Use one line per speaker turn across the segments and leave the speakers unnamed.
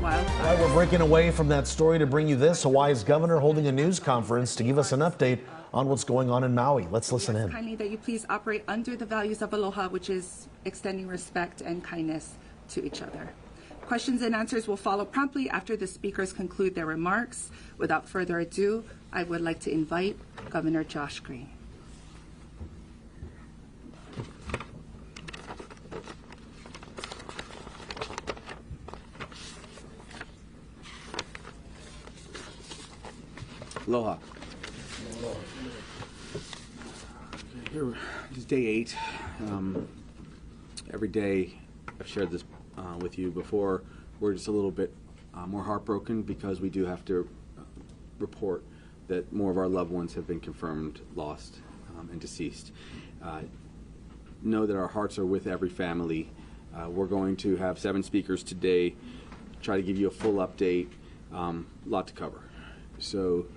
wildfire.
All right, we're breaking away from that story to bring you this. Hawaii's governor holding a news conference to give us an update on what's going on in Maui. Let's listen in.
Kindly that you please operate under the values of aloha, which is extending respect and kindness to each other. Questions and answers will follow promptly after the speakers conclude their remarks. Without further ado, I would like to invite Governor Josh Green.
Aloha. Here is day 8. Every day, I've shared this with you before, we're just a little bit more heartbroken because we do have to report that more of our loved ones have been confirmed lost and deceased. Know that our hearts are with every family. We're going to have 7 speakers today, try to give you a full update, lot to cover. So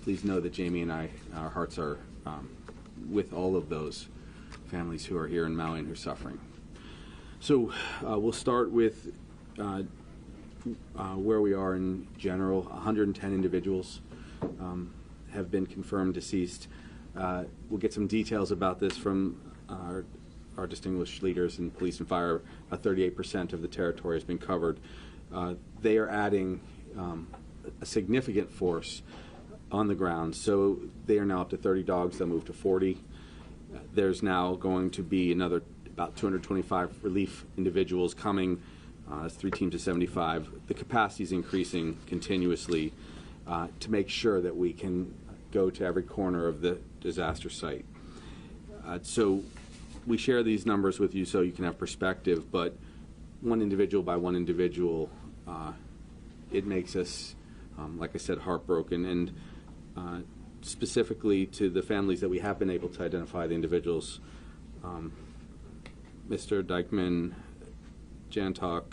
please know that Jamie and our hearts are with all of those families who are here in Maui and who are suffering. So we'll start with where we are in general. 110 individuals have been confirmed deceased. We'll get some details about this from our distinguished leaders in police and fire. 38% of the territory has been covered. They are adding a significant force on the ground, so they are now up to 30 dogs. They'll move to 40. There's now going to be another about 225 relief individuals coming. That's 3 teams of 75. The capacity is increasing continuously to make sure that we can go to every corner of the disaster site. So we share these numbers with you so you can have perspective, but one individual by one individual, it makes us, like I said, heartbroken. And specifically to the families that we have been able to identify, the individuals, Mr. Dykeman, Jantok,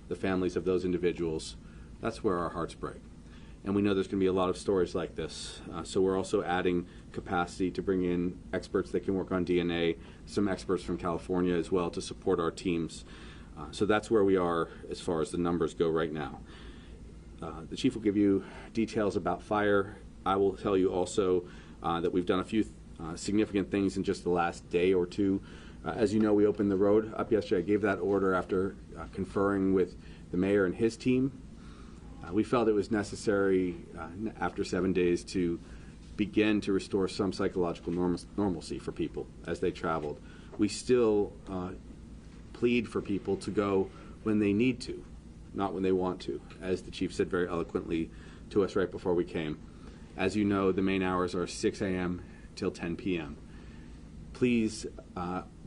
the families of those individuals, that's where our hearts break. And we know there's going to be a lot of stories like this. So we're also adding capacity to bring in experts that can work on DNA, some experts from California as well to support our teams. So that's where we are as far as the numbers go right now. The chief will give you details about fire. I will tell you also that we've done a few significant things in just the last day or two. As you know, we opened the road up yesterday. I gave that order after conferring with the mayor and his team. We felt it was necessary after 7 days to begin to restore some psychological normalcy for people as they traveled. We still plead for people to go when they need to, not when they want to, as the chief said very eloquently to us right before we came. As you know, the main hours are 6 a.m. till 10 p.m. Please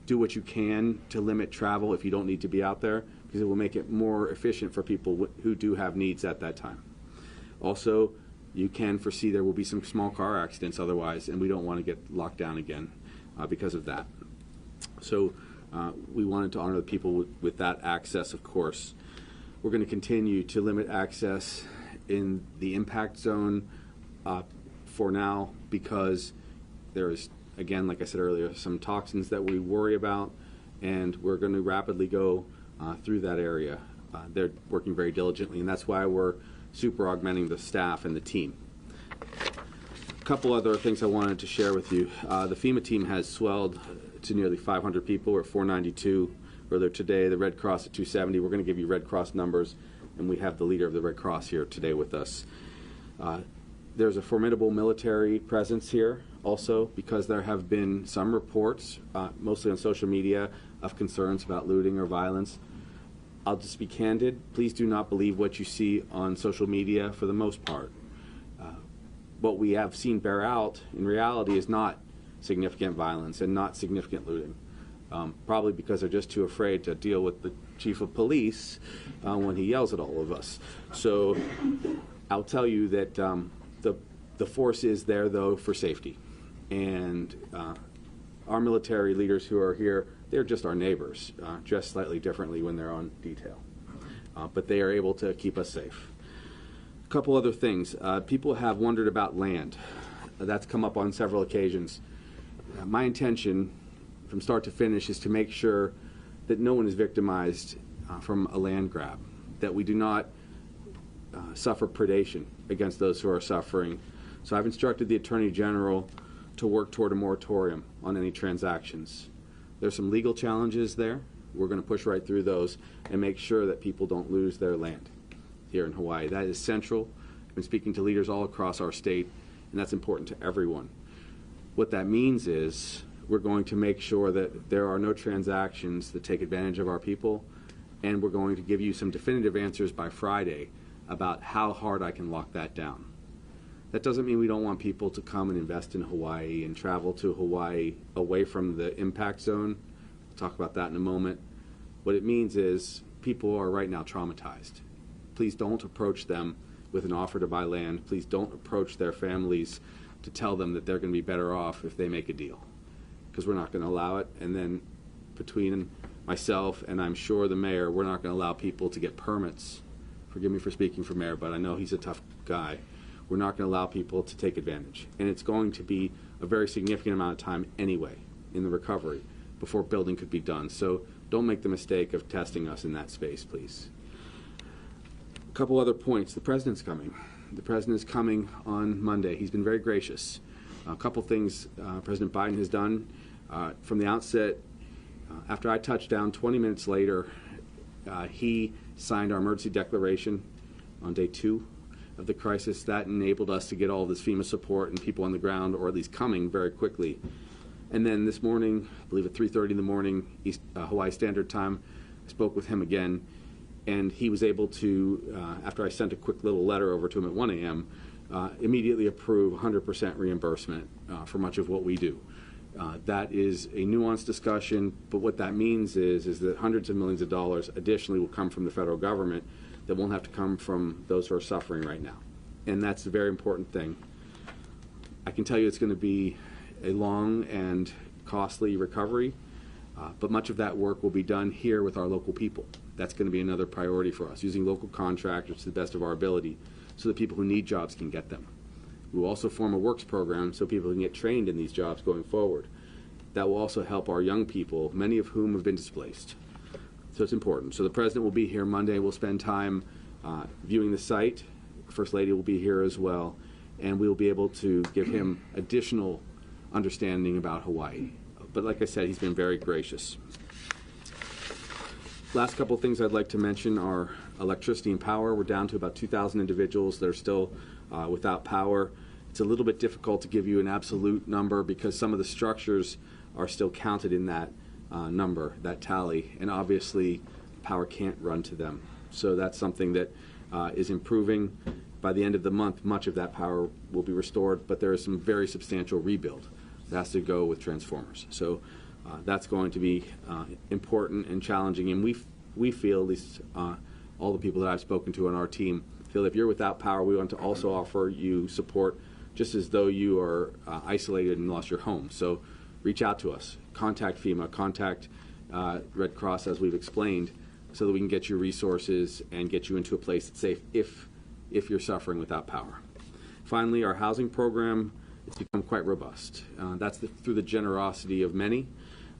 do what you can to limit travel if you don't need to be out there, because it will make it more efficient for people who do have needs at that time. Also, you can foresee there will be some small car accidents otherwise, and we don't want to get locked down again because of that. So we wanted to honor the people with that access, of course. We're going to continue to limit access in the impact zone for now, because there is, again, like I said earlier, some toxins that we worry about, and we're going to rapidly go through that area. They're working very diligently, and that's why we're super augmenting the staff and the team. A couple other things I wanted to share with you. The FEMA team has swelled to nearly 500 people. We're at 492 earlier today. The Red Cross at 270. We're going to give you Red Cross numbers, and we have the leader of the Red Cross here today with us. There's a formidable military presence here also, because there have been some reports, mostly on social media, of concerns about looting or violence. I'll just be candid. Please do not believe what you see on social media for the most part. What we have seen bear out in reality is not significant violence and not significant looting, probably because they're just too afraid to deal with the chief of police when he yells at all of us. So I'll tell you that the force is there, though, for safety. And our military leaders who are here, they're just our neighbors, dressed slightly differently when they're on detail. But they are able to keep us safe. A couple other things. People have wondered about land. That's come up on several occasions. My intention from start to finish is to make sure that no one is victimized from a land grab. that we do not suffer predation against those who are suffering. So I've instructed the Attorney General to work toward a moratorium on any transactions. There's some legal challenges there. We're going to push right through those and make sure that people don't lose their land here in Hawaii. That is central. I've been speaking to leaders all across our state, and that's important to everyone. What that means is we're going to make sure that there are no transactions that take advantage of our people, and we're going to give you some definitive answers by Friday about how hard I can lock that down. That doesn't mean we don't want people to come and invest in Hawaii and travel to Hawaii away from the impact zone. We'll talk about that in a moment. What it means is people are right now traumatized. Please don't approach them with an offer to buy land. Please don't approach their families to tell them that they're going to be better off if they make a deal, because we're not going to allow it. And then between myself and I'm sure the mayor, we're not going to allow people to get permits. Forgive me for speaking for mayor, but I know he's a tough guy. We're not going to allow people to take advantage. And it's going to be a very significant amount of time anyway in the recovery before building could be done. So don't make the mistake of testing us in that space, please. A couple other points. The president's coming. The president is coming on Monday. He's been very gracious. A couple things President Biden has done from the outset. After I touched down, 20 minutes later, he signed our emergency declaration on day 2 of the crisis. That enabled us to get all this FEMA support and people on the ground, or at least coming, very quickly. And then this morning, I believe at 3:30 in the morning, Hawaii Standard Time, I spoke with him again, and he was able to, after I sent a quick little letter over to him at 1 a.m., immediately approve 100% reimbursement for much of what we do. That is a nuanced discussion, but what that means is that hundreds of millions of dollars additionally will come from the federal government that won't have to come from those who are suffering right now. And that's a very important thing. I can tell you it's going to be a long and costly recovery, but much of that work will be done here with our local people. That's going to be another priority for us, using local contractors to the best of our ability so that people who need jobs can get them. We will also form a works program so people can get trained in these jobs going forward. That will also help our young people, many of whom have been displaced. So it's important. So the president will be here Monday. We'll spend time viewing the site. First Lady will be here as well. And we'll be able to give him additional understanding about Hawaii. But like I said, he's been very gracious. Last couple of things I'd like to mention are electricity and power. We're down to about 2,000 individuals that are still without power. It's a little bit difficult to give you an absolute number because some of the structures are still counted in that number, that tally, and obviously power can't run to them. So that's something that is improving. By the end of the month, much of that power will be restored, but there is some very substantial rebuild that has to go with transformers. So that's going to be important and challenging, and we feel, at least all the people that I've spoken to on our team, feel if you're without power, we want to also offer you support just as though you are isolated and lost your home. So reach out to us, contact FEMA, contact Red Cross, as we've explained, so that we can get you resources and get you into a place that's safe if you're suffering without power. Finally, our housing program has become quite robust. That's through the generosity of many.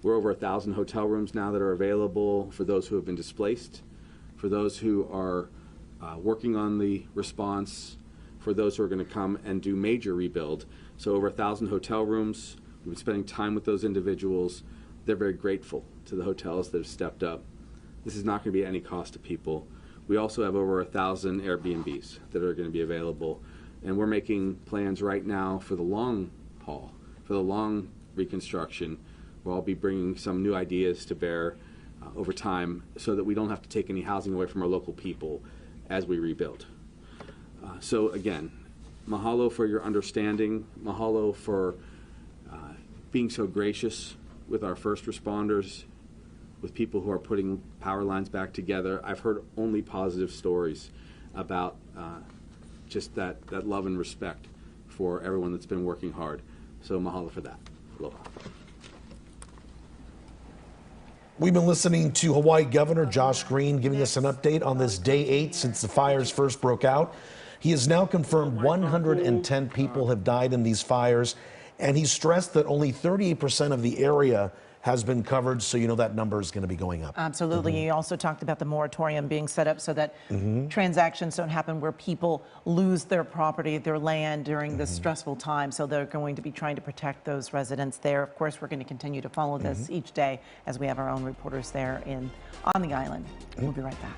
We're over 1,000 hotel rooms now that are available for those who have been displaced, for those who are working on the response, for those who are going to come and do major rebuild. So over 1,000 hotel rooms. We've been spending time with those individuals. They're very grateful to the hotels that have stepped up. This is not going to be at any cost to people. We also have over 1,000 Airbnbs that are going to be available. And we're making plans right now for the long haul, for the long reconstruction. We'll be bringing some new ideas to bear over time so that we don't have to take any housing away from our local people as we rebuild. So again, mahalo for your understanding, mahalo for being so gracious with our first responders, with people who are putting power lines back together. I've heard only positive stories about just that love and respect for everyone that's been working hard. So mahalo for that. Aloha.
We've been listening to Hawaii Governor Josh Green giving us an update on this day 8 since the fires first broke out. He has now confirmed 110 people have died in these fires, and he stressed that only 38% of the area has been covered, so you know that number is going to be going up.
Absolutely. You also talked about the moratorium being set up so that transactions don't happen where people lose their property, their land during this stressful time. So they're going to be trying to protect those residents there. Of course, we're going to continue to follow this each day as we have our own reporters there on the island. We'll be right back.